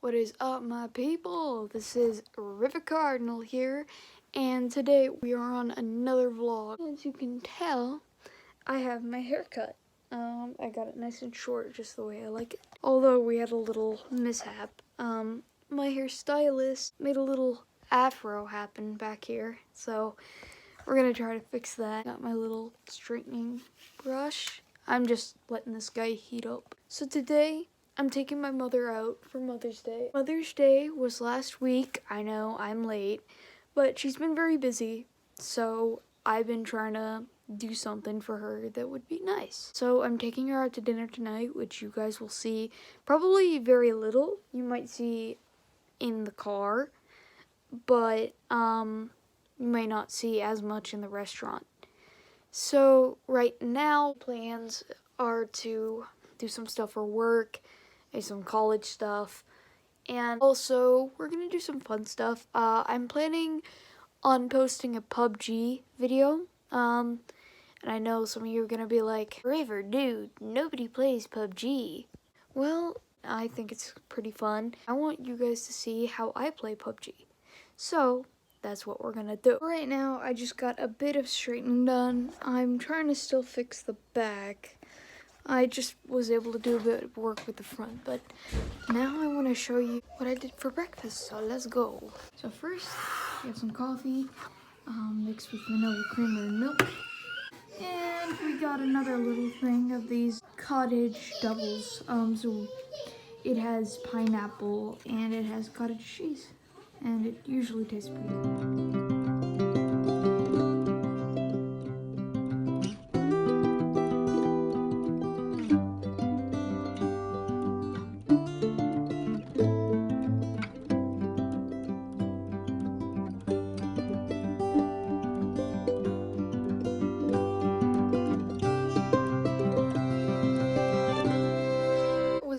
What is up, my people? This is River Cardinal here, and today we are on another vlog. As you can tell, I have my hair cut. I got it nice and short, just the way I like it. Although we had a little mishap. My hairstylist made a little afro happen back here, so we're gonna try to fix that. Got my little straightening brush. I'm just letting this guy heat up. So today, I'm taking my mother out for Mother's Day. Mother's Day was last week. I know I'm late, but she's been very busy, so I've been trying to do something for her that would be nice. So I'm taking her out to dinner tonight, which you guys will see probably very little. You might see in the car, but you may not see as much in the restaurant. So right now, plans are to do some stuff for work, some college stuff, and also we're gonna do some fun stuff. I'm planning on posting a PUBG video, and I know some of you are gonna be like, River, dude, nobody plays PUBG. Well, I think it's pretty fun. I want you guys to see how I play PUBG. So that's what we're gonna do. Right now, I just got a bit of straightening done. I'm trying to still fix the back. I just was able to do a bit of work with the front, but now I want to show you what I did for breakfast, so let's go. So first, we have some coffee mixed with vanilla creamer and milk. And we got another little thing of these cottage doubles. So it has pineapple and it has cottage cheese, and it usually tastes pretty good.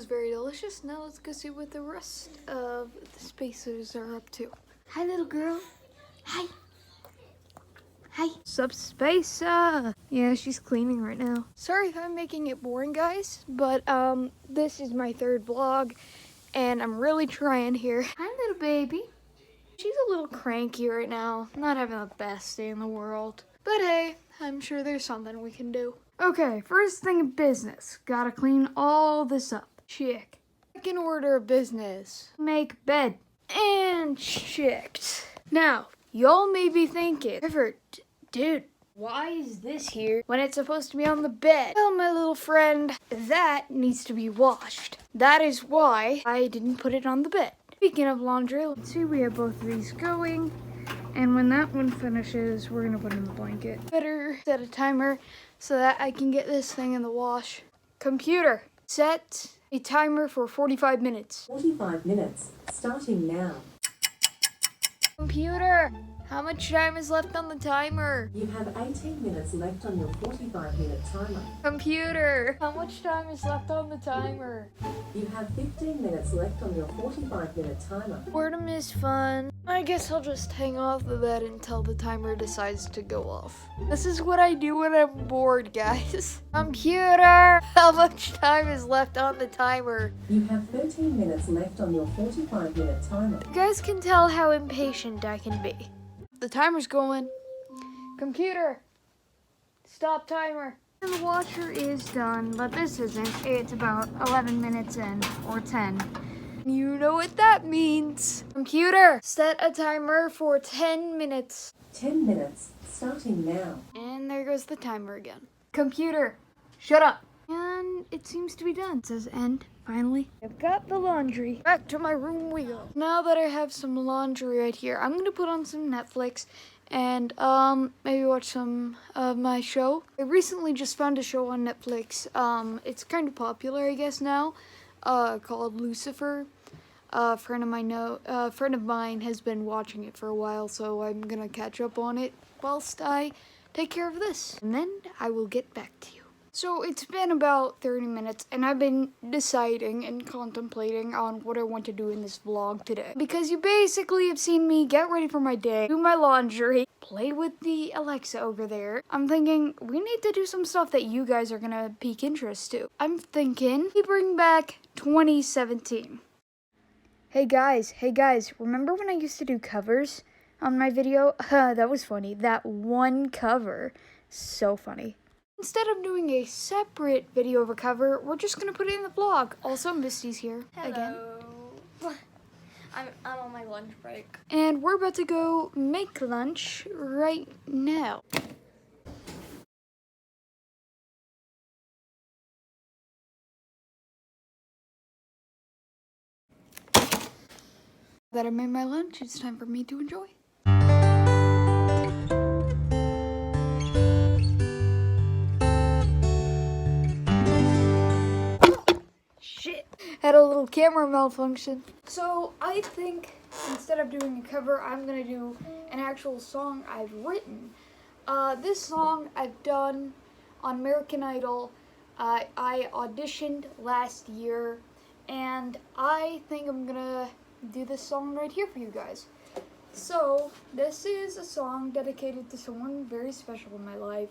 Very delicious. Now let's go see what the rest of the spacers are up to. Hi, little girl. Hi. Hi. Sup, Spacer? Yeah, she's cleaning right now. Sorry if I'm making it boring, guys, but this is my third vlog, and I'm really trying here. Hi, little baby. She's a little cranky right now. Not having the best day in the world. But hey, I'm sure there's something we can do. Okay, first thing of business. Gotta clean all this up. Check. Second order of business. Make bed. And checked. Now, y'all may be thinking, River, dude, why is this here when it's supposed to be on the bed? Well, my little friend, that needs to be washed. That is why I didn't put it on the bed. Speaking of laundry, let's see, we have both of these going. And when that one finishes, we're gonna put in the blanket. Better set a timer so that I can get this thing in the wash. Computer, set a timer for 45 minutes. 45 minutes, starting now. Computer, how much time is left on the timer? You have 18 minutes left on your 45-minute timer. Computer, how much time is left on the timer? You have 15 minutes left on your 45-minute timer. Boredom is fun. I guess I'll just hang off the bed until the timer decides to go off. This is what I do when I'm bored, guys. Computer, how much time is left on the timer? You have 13 minutes left on your 45-minute timer. You guys can tell how impatient I can be. The timer's going. Computer, stop timer. And the washer is done, but this isn't. It's about 11 minutes in, or 10. You know what that means. Computer, set a timer for 10 minutes. 10 minutes, starting now. And there goes the timer again. Computer, shut up. And it seems to be done. It says end, finally. I've got the laundry. Back to my room we go. Now that I have some laundry right here, I'm gonna put on some Netflix and maybe watch some of my show. I recently just found a show on Netflix. It's kind of popular, I guess, now, called Lucifer. A friend of mine has been watching it for a while, so I'm gonna catch up on it whilst I take care of this, and then I will get back to you. So it's been about 30 minutes, and I've been deciding and contemplating on what I want to do in this vlog today. Because you basically have seen me get ready for my day, do my laundry, play with the Alexa over there. I'm thinking we need to do some stuff that you guys are gonna pique interest to. I'm thinking we bring back 2017. Hey guys, remember when I used to do covers on my video? That was funny. That one cover, so funny. Instead of doing a separate video of a cover, we're just gonna put it in the vlog. Also, Misty's here again. I'm on my lunch break. And we're about to go make lunch right now. That I made my lunch, it's time for me to enjoy. Shit, had a little camera malfunction. So I think instead of doing a cover, I'm gonna do an actual song I've written. This song I've done on American Idol. I auditioned last year, and I think I'm gonna do this song right here for you guys. So this is a song dedicated to someone very special in my life,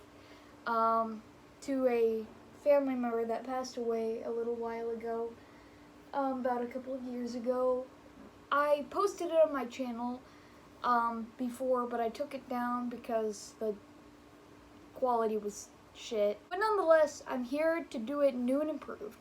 to a family member that passed away a little while ago, about a couple of years ago. I posted it on my channel before, but I took it down because the quality was shit. But nonetheless, I'm here to do it new and improved.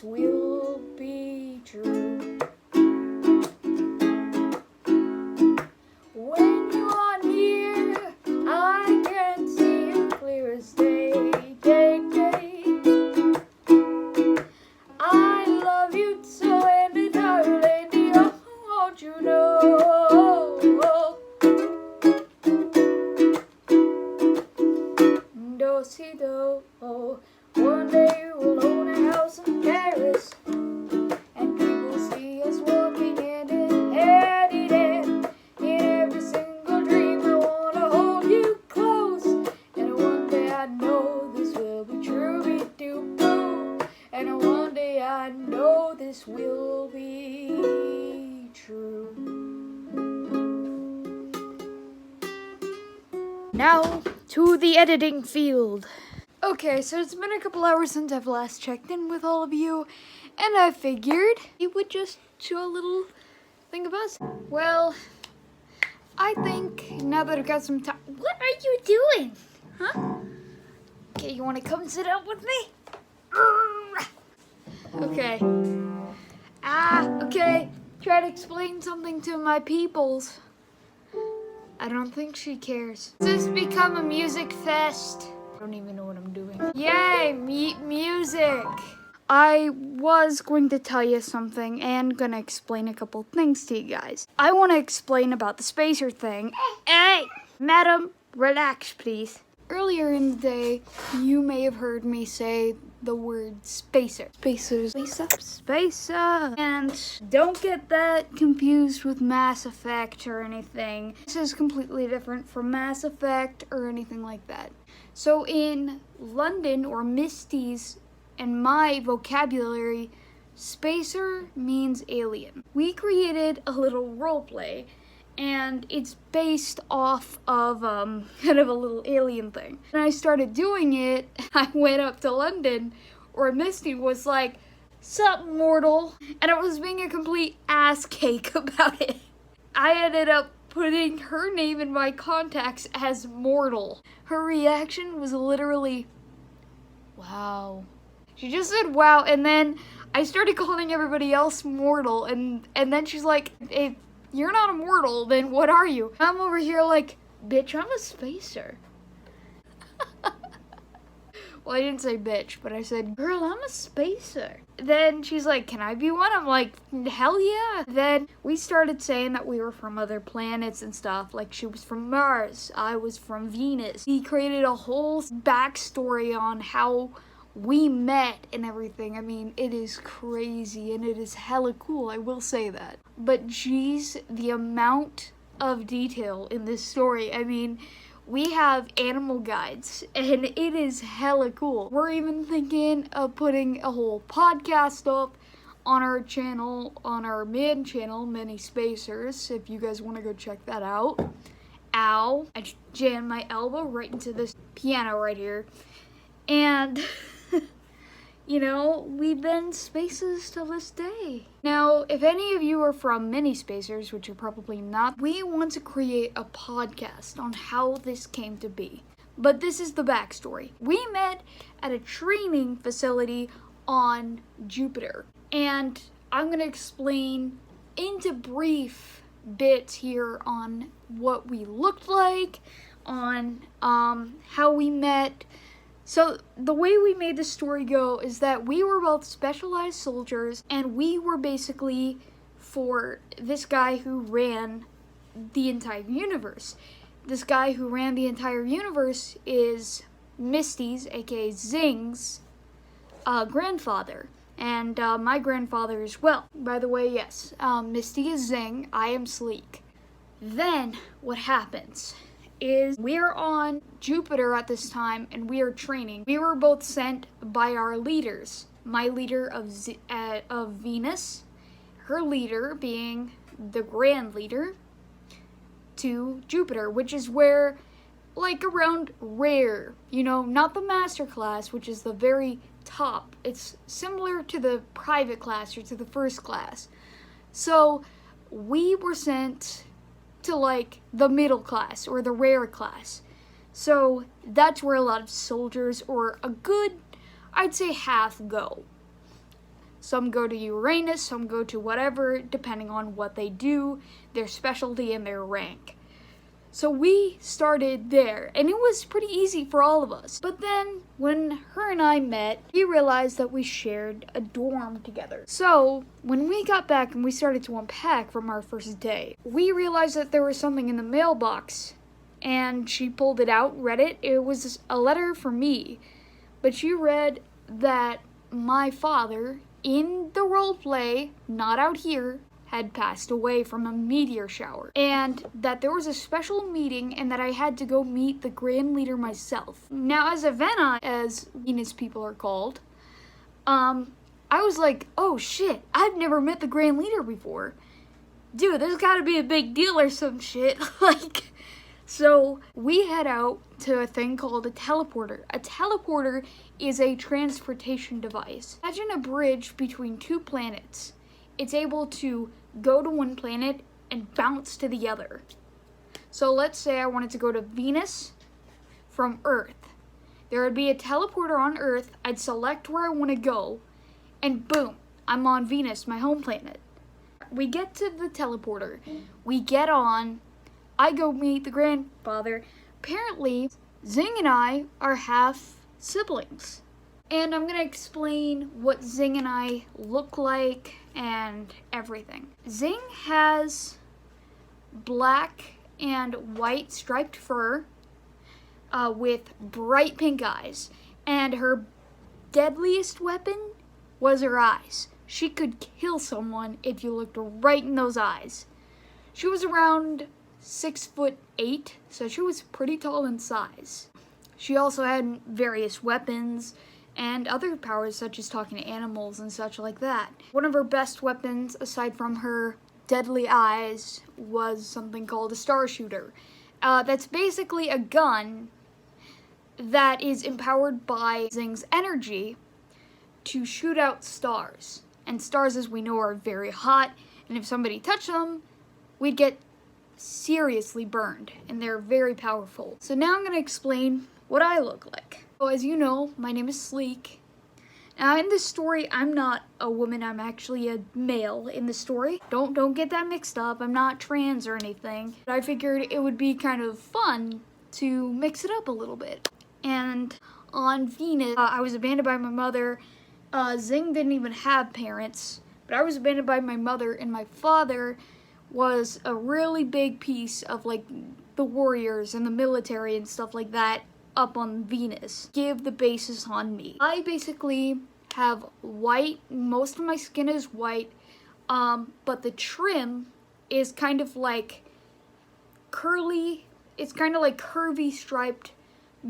Will be true. When you are near, I can see you clear as day, day, day. I love you so, and darling, don't you know? Do-si-do. One day we'll own a house in Paris, and people see us walking hand in hand. In every single dream I wanna hold you close, and one day I know this will be true, we do boo. And one day I know this will be true. Now to the editing field. Okay, so it's been a couple hours since I've last checked in with all of you, and I figured you would just show a little thing of us. Well, I think now that I've got some time. What are you doing? Huh? Okay, you want to come sit up with me? Okay. Okay. Try to explain something to my peoples. I don't think she cares. This has become a music fest. I don't even know what I'm doing. Yay, music! I was going to tell you something and gonna explain a couple things to you guys. I want to explain about the spacer thing. Hey, madam, relax, please. Earlier in the day, you may have heard me say the word spacer. Spacer. And don't get that confused with Mass Effect or anything. This is completely different from Mass Effect or anything like that. So in London, or Misty's and my vocabulary, spacer means alien. We created a little roleplay, and it's based off of kind of a little alien thing. When I started doing it, I went up to London, where Misty was like, "Sup, mortal?" And I was being a complete ass cake about it. I ended up putting her name in my contacts as Mortal. Her reaction was literally, "Wow." She just said wow, and then I started calling everybody else Mortal, and then she's like, "If you're not a mortal, then what are you?" I'm over here like, "Bitch, I'm a spacer." Well, I didn't say bitch, but I said, "Girl, I'm a spacer." Then she's like, "Can I be one?" I'm like, "Hell yeah." Then we started saying that we were from other planets and stuff. Like, she was from Mars, I was from Venus. He created a whole backstory on how we met and everything. I mean, it is crazy and it is hella cool, I will say that. But geez, the amount of detail in this story. I mean, we have animal guides, and it is hella cool. We're even thinking of putting a whole podcast up on our channel, on our main channel, Many Spacers, if you guys want to go check that out. Ow, I just jammed my elbow right into this piano right here. And, you know, we've been spacers till this day. Now, if any of you are from Mini Spacers, which you're probably not, we want to create a podcast on how this came to be. But this is the backstory. We met at a training facility on Jupiter. And I'm going to explain into brief bits here on what we looked like, on how we met. So the way we made the story go is that we were both specialized soldiers, and we were basically for this guy who ran the entire universe. This guy who ran the entire universe is Misty's, aka Zing's, grandfather. And my grandfather as well. By the way, yes, Misty is Zing, I am Sleek. Then what happens is we're on Jupiter at this time, and we are training. We were both sent by our leaders. My leader of Venus, her leader being the Grand Leader, to Jupiter, which is where, like, around Rare, you know, not the Master Class, which is the very top. It's similar to the private class or to the first class. So we were sent to like the middle class or the rare class. So that's where a lot of soldiers, or a good, I'd say half, go. Some go to Uranus, some go to whatever, depending on what they do, their specialty and their rank. So we started there, and it was pretty easy for all of us. But then, when her and I met, we realized that we shared a dorm together. So, when we got back and we started to unpack from our first day, we realized that there was something in the mailbox. And she pulled it out, read it. It was a letter for me. But she read that my father, in the roleplay, not out here, had passed away from a meteor shower, and that there was a special meeting and that I had to go meet the Grand Leader myself. Now, as a Vena, as Venus people are called, I was like, oh shit, I've never met the Grand Leader before. Dude, there's gotta be a big deal or some shit. Like, so we head out to a thing called a teleporter. A teleporter is a transportation device. Imagine a bridge between two planets. It's able to go to one planet and bounce to the other. So let's say I wanted to go to Venus from Earth. There would be a teleporter on Earth. I'd select where I want to go, and boom, I'm on Venus, my home planet. We get to the teleporter. We get on. I go meet the grandfather. Apparently, Zing and I are half siblings. And I'm going to explain what Zing and I look like and everything. Zing has black and white striped fur with bright pink eyes. And her deadliest weapon was her eyes. She could kill someone if you looked right in those eyes. She was around 6'8", so she was pretty tall in size. She also had various weapons and other powers such as talking to animals and such like that. One of her best weapons, aside from her deadly eyes was something called a star shooter. That's basically a gun that is empowered by Zing's energy to shoot out stars. And stars, as we know, are very hot, and if somebody touched them, we'd get seriously burned, and they're very powerful. So now I'm going to explain what I look like. So as you know, my name is Sleek. Now in this story, I'm not a woman, I'm actually a male in the story. Don't get that mixed up, I'm not trans or anything. But I figured it would be kind of fun to mix it up a little bit. And on Venus, I was abandoned by my mother. Zing didn't even have parents, but I was abandoned by my mother, and my father was a really big piece of like the warriors and the military and stuff like that up on Venus. Give the basis on me. I basically have white, most of my skin is white, but the trim is kind of like curly, it's kind of like curvy striped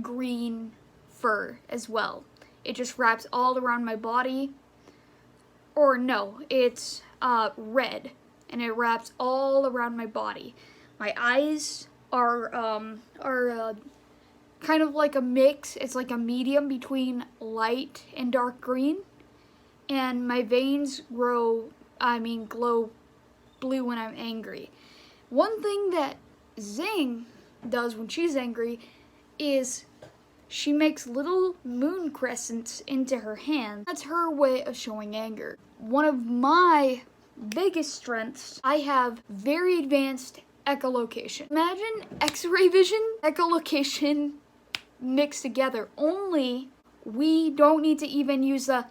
green fur as well. It just wraps all around my body. Or no, it's red, and it wraps all around my body. My eyes are kind of like a mix. It's like a medium between light and dark green. And my veins glow blue when I'm angry. One thing that Zing does when she's angry is she makes little moon crescents into her hand. That's her way of showing anger. One of my biggest strengths, I have very advanced echolocation. Imagine X-ray vision, echolocation mixed together. Only we don't need to even use the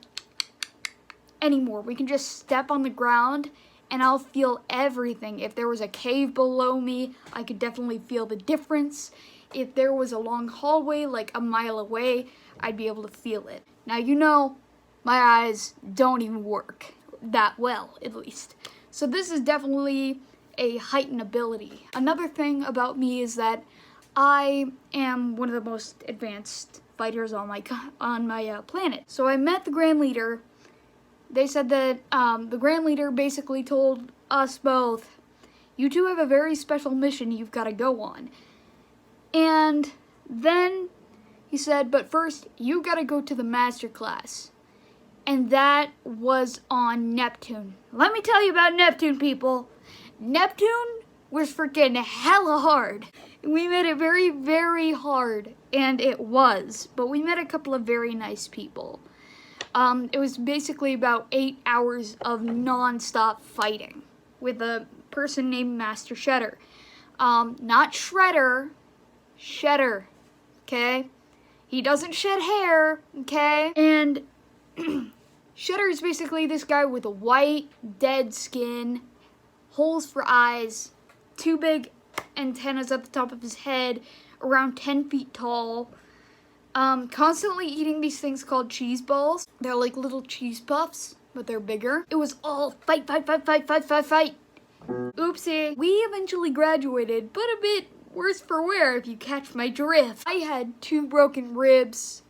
anymore. We can just step on the ground and I'll feel everything. If there was a cave below me, I could definitely feel the difference. If there was a long hallway like a mile away, I'd be able to feel it. Now, you know, my eyes don't even work that well, at least. So this is definitely a heightened ability. Another thing about me is that I am one of the most advanced fighters on my planet. So I met the Grand Leader. They said that the Grand Leader basically told us both, you two have a very special mission you've got to go on. And then he said, but first, you gotta go to the master class. And that was on Neptune. Let me tell you about Neptune, people. Neptune was freaking hella hard. We made it very, very hard, and it was. But we met a couple of very nice people. It was basically about 8 hours of non-stop fighting with a person named Master Shedder. Not Shredder. Shedder, okay? He doesn't shed hair, okay? And Shedder is basically this guy with a white, dead skin, holes for eyes, two big antennas at the top of his head, around 10 feet tall, constantly eating these things called cheese balls. They're like little cheese puffs, but they're bigger. It was all fight, fight, fight, fight, fight, fight, fight. Oopsie. We eventually graduated, but a bit worse for wear, if you catch my drift. I had 2 broken ribs.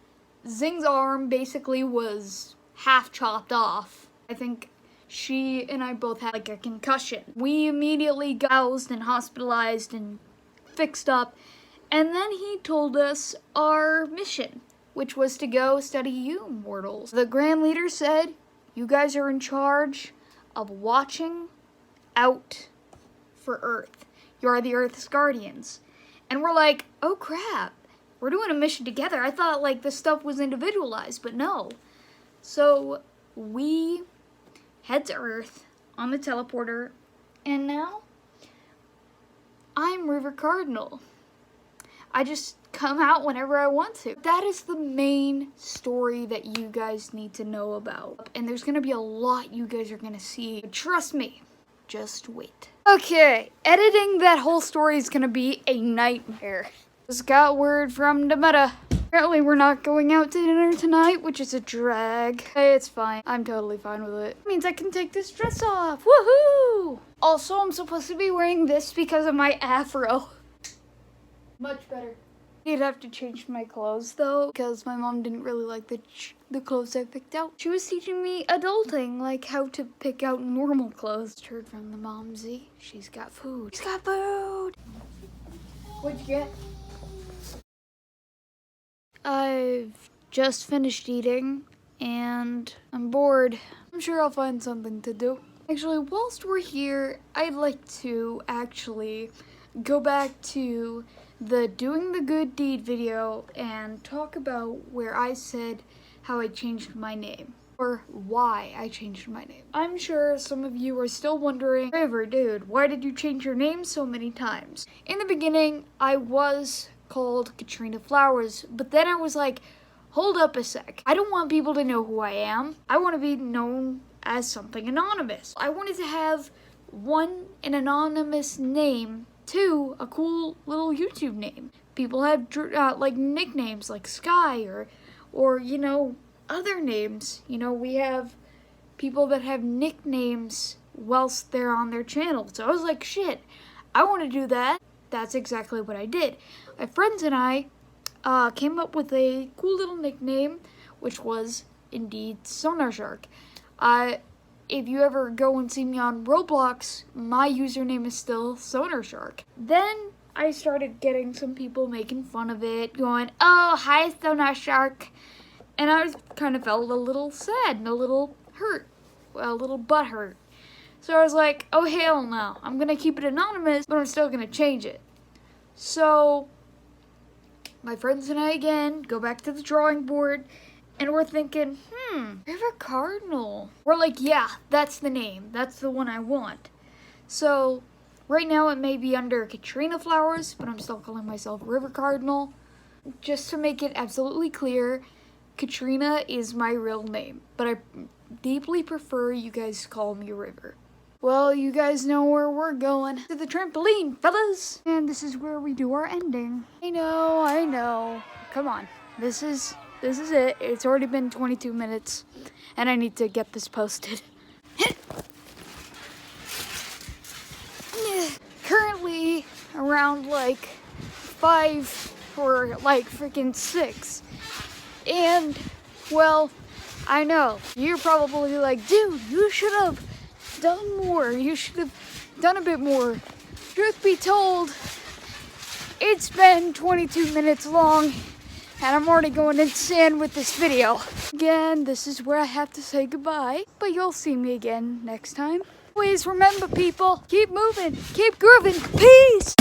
Zing's arm basically was half chopped off. I think she and I both had like a concussion. We immediately got housed and hospitalized and fixed up. And then he told us our mission, which was to go study you mortals. The Grand Leader said, you guys are in charge of watching out for Earth. You are the Earth's guardians. And we're like, oh crap, we're doing a mission together. I thought like this stuff was individualized, but no. So we head to Earth on the teleporter, and now I'm River Cardinal. I just come out whenever I want to. That is the main story that you guys need to know about. And there's gonna be a lot you guys are gonna see. But trust me, just wait. Okay, editing that whole story is gonna be a nightmare. Just got word from the meta. Apparently we're not going out to dinner tonight, which is a drag. Hey, it's fine. I'm totally fine with it. It means I can take this dress off. Woohoo! Also, I'm supposed to be wearing this because of my afro. Much better. I'd have to change my clothes though, because my mom didn't really like the clothes I picked out. She was teaching me adulting, like how to pick out normal clothes. Heard from the momsy. She's got food. She's got food! What'd you get? I've just finished eating, and I'm bored. I'm sure I'll find something to do. Actually, whilst we're here, I'd like to actually go back to the Doing the Good Deed video and talk about where I said how I changed my name, or why I changed my name. I'm sure some of you are still wondering, River, dude, why did you change your name so many times? In the beginning, I was called Katrina Flowers, but then I was like, hold up a sec. I don't want people to know who I am. I want to be known as something anonymous. I wanted to have one, an anonymous name, two, a cool little YouTube name. People have like nicknames like Sky or you know, other names. You know, we have people that have nicknames whilst they're on their channel. So I was like, shit, I want to do that. That's exactly what I did. My friends and I came up with a cool little nickname, which was indeed Sonar Shark. If you ever go and see me on Roblox, my username is still Sonar Shark. Then I started getting some people making fun of it, going, oh, hi, Sonar Shark. And I kind of felt a little sad and a little hurt, a little butthurt. So I was like, oh, hell no. I'm going to keep it anonymous, but I'm still going to change it. So my friends and I again go back to the drawing board, and we're thinking, River Cardinal. We're like, yeah, that's the name. That's the one I want. So right now it may be under Katrina Flowers, but I'm still calling myself River Cardinal. Just to make it absolutely clear, Katrina is my real name, but I deeply prefer you guys call me River. Well, you guys know where we're going. To the trampoline, fellas! And this is where we do our ending. I know. Come on. This is it. It's already been 22 minutes, and I need to get this posted. Currently around like 5 or like freaking 6. And, well, I know. You're probably like, dude, you should have done more. You should have done a bit more. Truth be told, it's been 22 minutes long, and I'm already going insane with this video. Again, this is where I have to say goodbye, but you'll see me again next time. Always remember, people, keep moving, keep grooving. Peace!